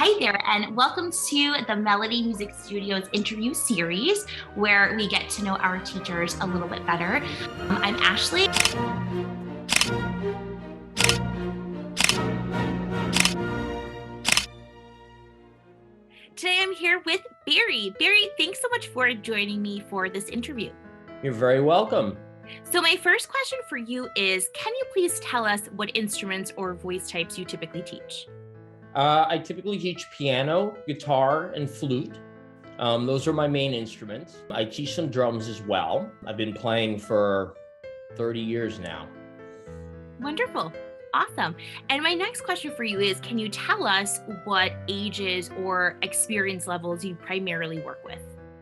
Hi there, and welcome to the Melody Music Studios interview series, where we get to know our teachers a little bit better. I'm Ashley. Today I'm here with Barry. Barry, thanks so much for joining me for this interview. You're very welcome. So my first question for you is, can you please tell us what instruments or voice types you typically teach? I typically teach piano, guitar, and flute. Those are my main instruments. I teach some drums as well. I've been playing for 30 years now. Wonderful. Awesome. And my next question for you is, can you tell us what ages or experience levels you primarily work with?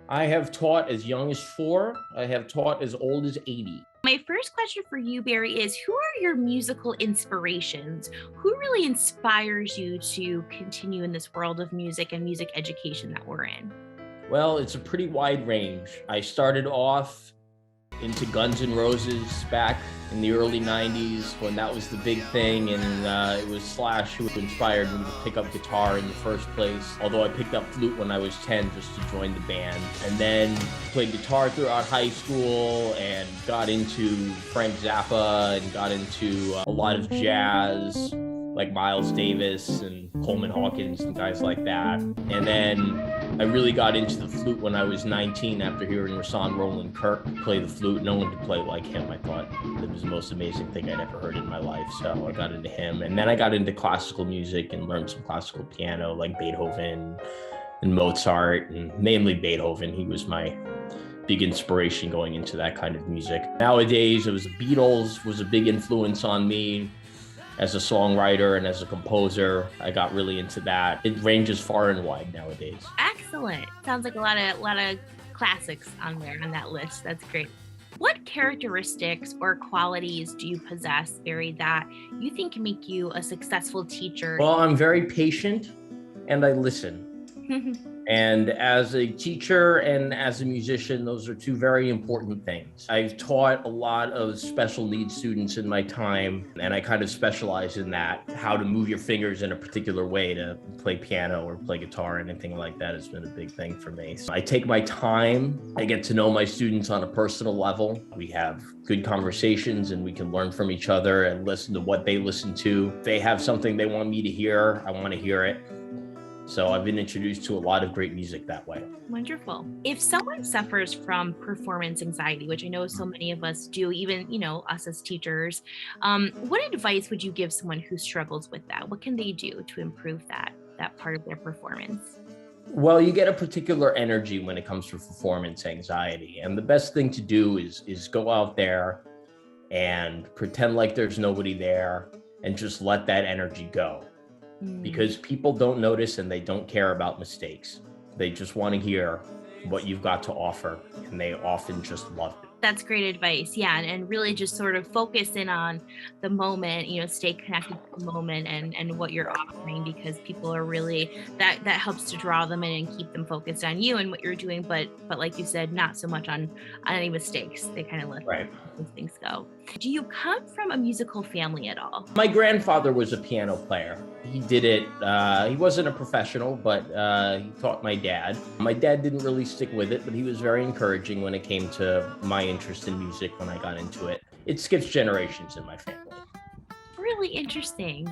I have taught as young as 4. I have taught as old as 80. My first question for you, Barry, is who are your musical inspirations? Who really inspires you to continue in this world of music and music education that we're in? Well, it's a pretty wide range. I started off into Guns N' Roses back in the early 90s when that was the big thing, and it was Slash who inspired me to pick up guitar in the first place, although I picked up flute when I was 10 just to join the band, and then played guitar throughout high school and got into Frank Zappa and got into a lot of jazz like Miles Davis and Coleman Hawkins and guys like that. And then I really got into the flute when I was 19 after hearing Rahsaan Roland Kirk play the flute. No one could play like him. I thought it was the most amazing thing I'd ever heard in my life. So I got into him. And then I got into classical music and learned some classical piano like Beethoven and Mozart, and mainly Beethoven. He was my big inspiration going into that kind of music. Nowadays, it was the Beatles was a big influence on me. As a songwriter and as a composer, I got really into that. It ranges far and wide nowadays. Excellent. Sounds like a lot of classics on there on that list. That's great. What characteristics or qualities do you possess, Barry, that you think can make you a successful teacher? Well, I'm very patient and I listen. And as a teacher and as a musician, those are two very important things. I've taught a lot of special needs students in my time, and I kind of specialize in that. How to move your fingers in a particular way to play piano or play guitar, anything like that has been a big thing for me. So I take my time. I get to know my students on a personal level. We have good conversations and we can learn from each other and listen to what they listen to. If they have something they want me to hear, I want to hear it. So I've been introduced to a lot of great music that way. Wonderful. If someone suffers from performance anxiety, which I know so many of us do, even, us as teachers, what advice would you give someone who struggles with that? What can they do to improve that part of their performance? Well, you get a particular energy when it comes to performance anxiety. And the best thing to do is go out there and pretend like there's nobody there and just let that energy go. Because people don't notice and they don't care about mistakes. They just want to hear what you've got to offer, and they often just love it. That's great advice. Yeah. And really just sort of focus in on the moment, stay connected to the moment and what you're offering, because people are really, that helps to draw them in and keep them focused on you and what you're doing. But like you said, not so much on any mistakes. They kind of let those things go. Do you come from a musical family at all? My grandfather was a piano player. He did it. He wasn't a professional, but he taught my dad. My dad didn't really stick with it, but he was very encouraging when it came to my interest in music when I got into it. It skips generations in my family. Really interesting.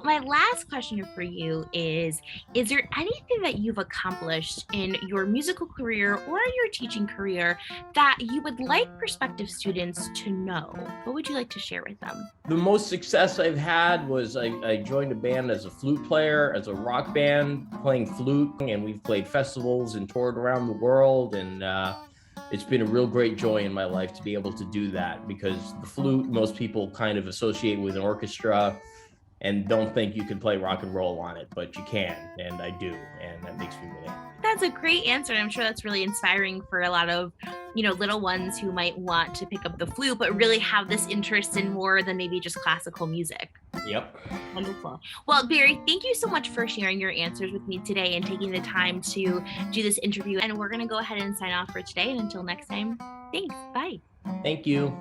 My last question for you is there anything that you've accomplished in your musical career or your teaching career that you would like prospective students to know? What would you like to share with them? The most success I've had was I joined a band as a flute player, as a rock band, playing flute, and we've played festivals and toured around the world, and it's been a real great joy in my life to be able to do that, because the flute, most people kind of associate with an orchestra and don't think you can play rock and roll on it, but you can, and I do, and that makes me really happy. That's a great answer. I'm sure that's really inspiring for a lot of, little ones who might want to pick up the flute, but really have this interest in more than maybe just classical music. Yep. Wonderful. Well, Barry, thank you so much for sharing your answers with me today and taking the time to do this interview. And we're going to go ahead and sign off for today. And until next time, thanks. Bye. Thank you.